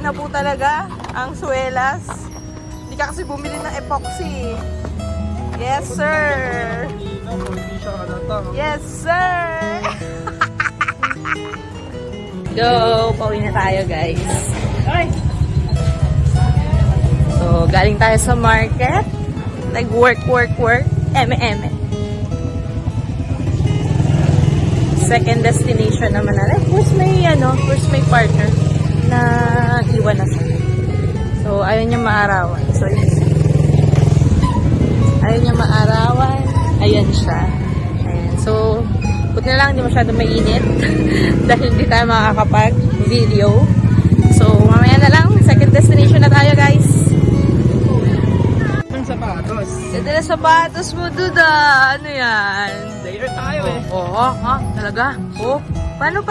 na po talaga ang swelas. Hindi ka kasi bumili ng epoxy. Yes, sir. Yes, sir. Go! Pauwi na tayo, guys. So, galing tayo sa market. Nag-work. Eme. Second destination naman natin. First may partner na iwan na siya. So, ayaw niya maarawan. So, ayaw niya maarawan. Ayan siya. Ayan. So, buti na lang hindi masyado mainit dahil hindi tayo makakapag-video. So, mamaya na lang. Second destination na tayo, guys. Ang sapatos. Ito na sapatos mo, Duda. Ano yan? Layer tayo eh. Oo, talaga? Oo. Paano?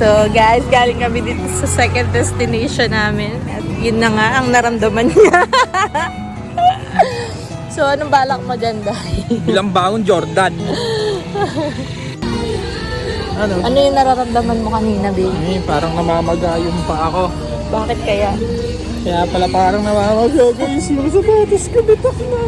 So, guys, galing kami dito sa second destination namin. At yun na nga, ang naramdaman niya. So, anong balak mo dyan, Day? Bilang baon, Jordan. Ano yung nararamdaman mo kanina, babe? Eh, parang namamaga yung pa ako. Bakit kaya? Kaya pala parang namamaga guys. Yung sapatos ko bitak na.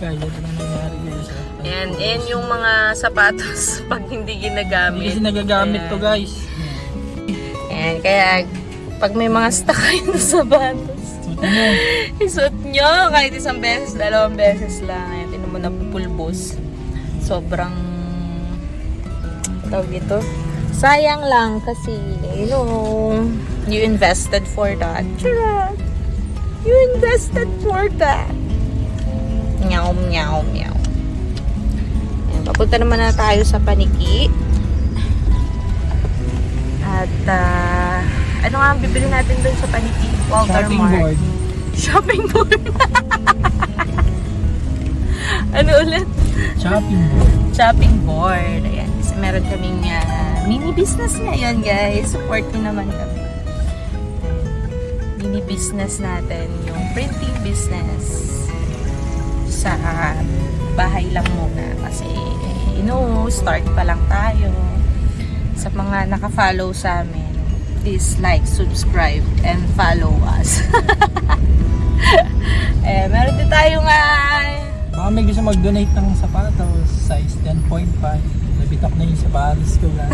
Kaya ito na nangyari guys. Yan yung mga sapatos pag hindi Hindi ginagamit. kasi nagagamit to guys. Ayan, kaya pag may mga stock kayo na sapatos, isuot nyo kahit isang beses, 2 beses lang. Ayan, tinan mo na pupulbos. Sobrang tawag ito. Sayang lang kasi, you invested for that. Charot! You invested for that. Meow. Ayan, papunta naman na tayo sa Paniki. At, ano nga ang bibili natin doon sa Paniki? Walter Shopping Mart. board. Shopping board. Ano ulit? Shopping board. Shopping board. Ayan. Kasi meron kaming mini business ngayon, guys. Support nyo naman kami. Mini business natin. Yung printing business. Sa bahay lang muna. Kasi, start pa lang tayo. Sa mga naka-follow sa amin, please like, subscribe, and follow us. Meron din tayo nga. Baka may gusto mag-donate ng sapatos. Size 10.5. Nabitak na yung sapatos ko lang.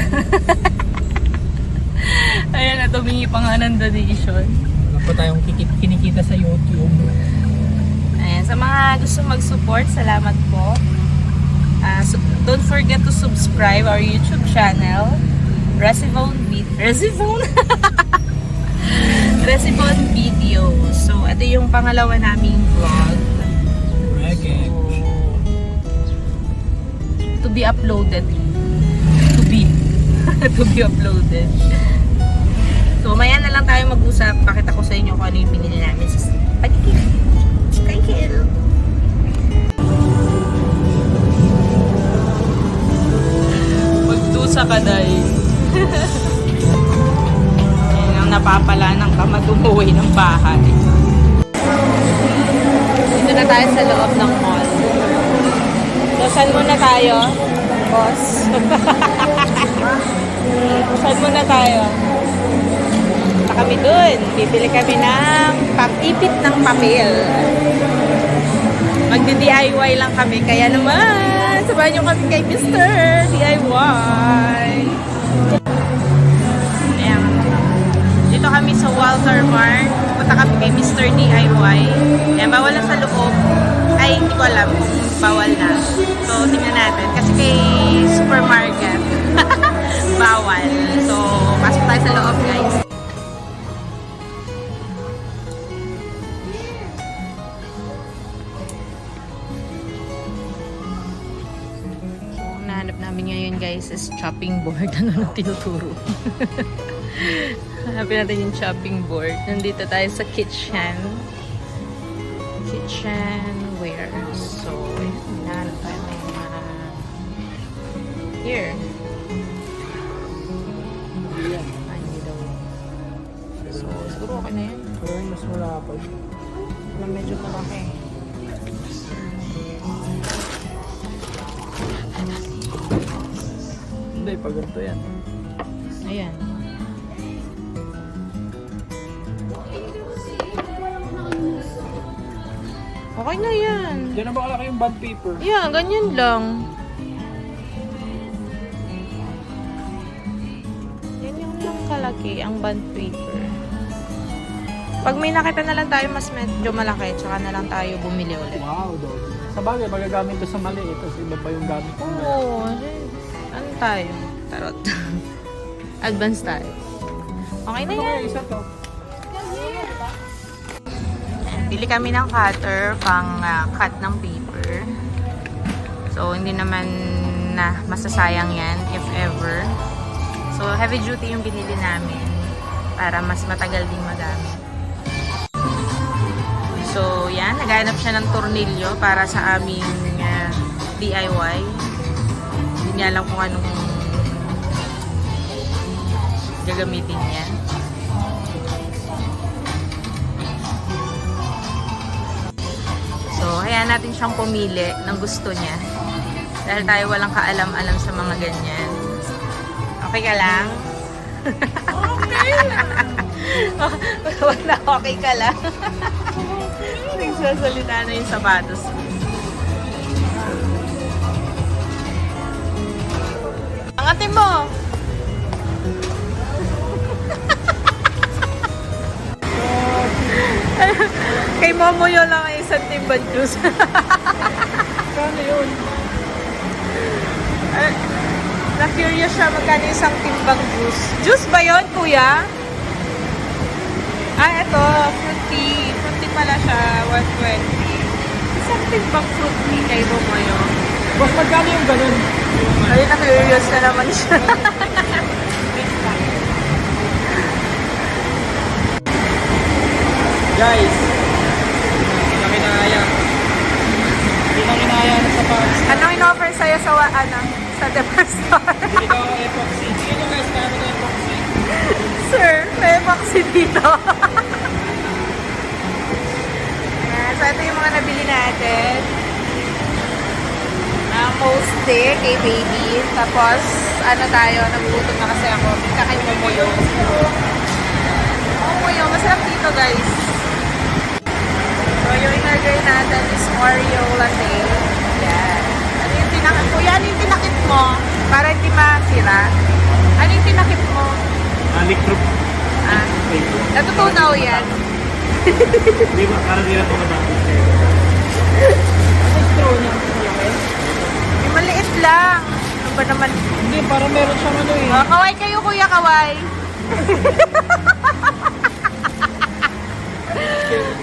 Ayan, at humingi pa nga ng donation. Wala pa tayong kinikita sa YouTube. Ayan, sa mga gusto mag-support, salamat po. Don't forget to subscribe our YouTube channel, Resivone Video. So, ito yung pangalawa naming vlog. Okay. To be uploaded. To be uploaded. So, maya na lang tayo mag-usap. Pakita ko sa inyo kung ano yung pinili namin sa Paniki. Thank you. Magdusa ka, Day. Yan ang napapala ng tamad umuwi ng bahay. Dito na tayo sa loob ng mall. So, saan muna tayo? Boss. Saan muna tayo? Punta kami dun. Bibili kami ng pang-ipit ng papel. Magdi-DIY lang kami. Kaya naman, sabahan nyo kami kay Mr. DIY. Ayan. Dito kami sa Walter Mart. Punta kami kay Mr. DIY. Ayan, bawal na sa loob. Ay, hindi ko alam kung bawal na. So, tingnan natin. Kasi kay supermarket, bawal. So, pasok tayo sa loob, guys. Hanap namin ngayon, guys, is chopping board. Ano na tinuturo? Hanapin natin yung chopping board. Nandito tayo sa kitchenware. So, hinahanap tayo ng mga here. Hindi daw. So, siguro okay na yan. Pero mas malapad. Medyo malaki. pag ganito yan. Ayan. Okay na yan. Diyan na ba kalaki yung bond paper? Yan, ganyan lang. Yan yung lang kalaki, ang bond paper. Pag may nakita na lang tayo mas medyo malaki, tsaka na lang tayo bumili ulit. Wow, dog. Sa bagay, magagamit ko sa maliit. Tapos iba pa yung gamit ko. Oo, ano tayo? Tarot. Advance tayo. Okay na Ano yan. kaya isa to? Bili kami ng cutter pang cut ng paper. So, hindi naman na masasayang yan if ever. So, heavy duty yung binili namin para mas matagal din magamit. So, yan. Naghanap siya ng tornilyo para sa aming DIY. Hindi niya alam kung anong gagamitin niya. So, hayaan natin siyang pumili ng gusto niya. Dahil tayo walang kaalam-alam sa mga ganyan. Okay ka lang? Okay lang. Wala, okay ka lang. Nagsasalita na yung sapatos. Angatin mo! Kay Momoyo lang ay isang timbang juice. Kano yun? Na-curious siya magkano isang timbang juice. Juice ba yun, kuya? Ah, ito. Fruit tea. Fruit tea pala siya. 120. Isang timbang fruit tea kay Momoyo. Boss, magkano yung ganun? Ay, na-curious na naman siya. Guys, hindi na kinaya. Hindi na kinaya na sapatos. Anong in-offer sa'yo sa, sa department store? Bili daw ako epoxy. Sige nyo guys, kaya na epoxy. Sir, may epoxy dito. Ayan, so, ito yung mga nabili natin. Stick kay baby. Tapos, ano tayo, nagugutom na kasi ako. Bika kay Momoyo. Momoyo, masarap dito guys. So, yung in-order natin is Oreo latte. Yan. Ano yung tinakip ko? Yan yung tinakip mo. Para hindi masira. Ano yung tinakip mo? Alikrup. Ah, natutunaw yan. Di ba? Parang di na po matapos kayo. Ano yung straw niya? Malaki? Yung maliit lang. Ano ba naman? Hindi, parang meron siyang ano eh. Oh, kaway kayo, kuya, kaway.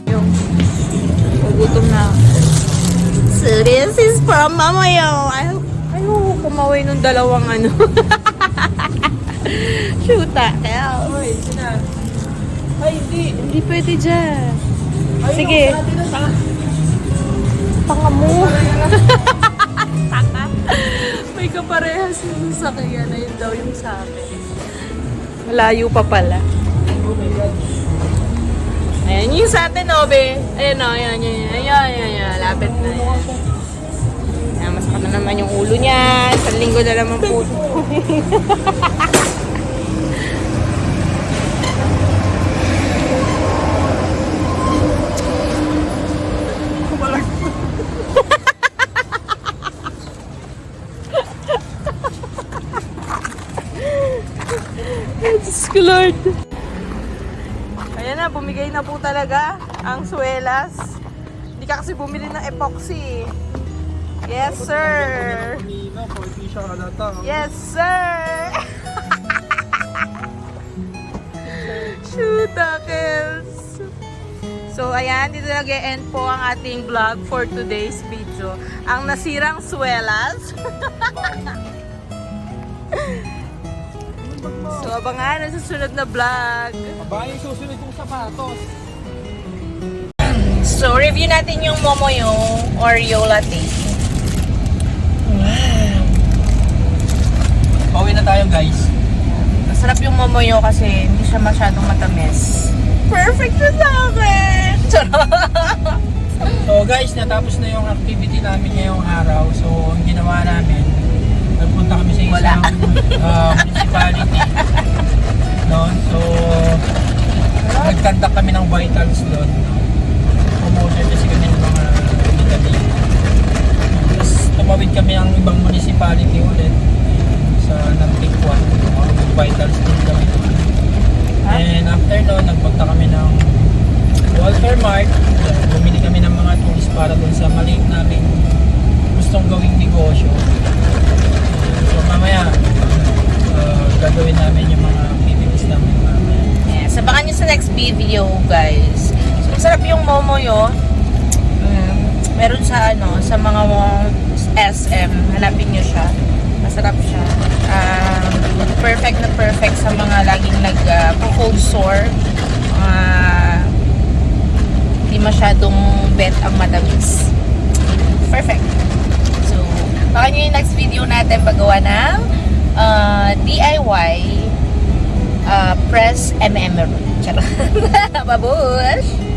Yung gugutom na. So this is from Mamayo. Ayaw kumaway nung dalawang ano. Shoota. Ay, sina. Ay, hindi. Hindi pwede dyan. Ay, Sige. no, sarado na, tanga. Tanga mo. Tanga. May kaparehas yung sakyan. Ayun daw yung sa akin. Malayo pa pala. Oh my God. Ayan yung sa atin, Obe. Ayan o, ayan. Lapit na yan. Ayan, masakit na naman yung ulo niya. Isang linggo na naman po. Diyos ko, Lord. Ayan na, bumigay na po talaga ang suelas. Hindi ka kasi bumili ng epoxy. Yes, sir. Kanina, 40 siya kalata. Yes, sir. Shoot, Akels. So, ayan, dito nag-e-end po ang ating vlog for today's video. Ang nasirang suelas. So, abangan ang susunod na vlog. Aba, yung susunod kong sapatos. So, review natin yung Momoyo Oreo latte. Pauwi na tayo guys. Masarap yung Momoyo kasi hindi siya masyadong matamis. Perfect na sa akin! So guys, natapos na yung activity namin ngayong araw. So, ang ginawa namin, nagpunta kami sa Wala. isang municipality. No? So, nagkandak kami ng vitals doon. Promotion kasi kami ng mga vitamin. Tapos tumawid kami ng ibang municipality ulit sa Nantikwan. Vitals din kami. And after noon, nagpunta kami ng Walter Mart. Bumili kami ng mga tools para doon sa maliit namin gustong gawing negosyo. So mamaya, gagawin namin yung mga activities namin mamaya. Yes, abangan nyo sa next video, guys. So, masarap yung momo yun. Meron sa sa mga SM. Hanapin nyo siya. Masarap siya. Perfect na perfect sa mga laging nag-cold sore. Hindi masyadong bet ang madamis. Perfect. So, baka nyo yung next video natin paggawa ng DIY press MM. Charot. Babush!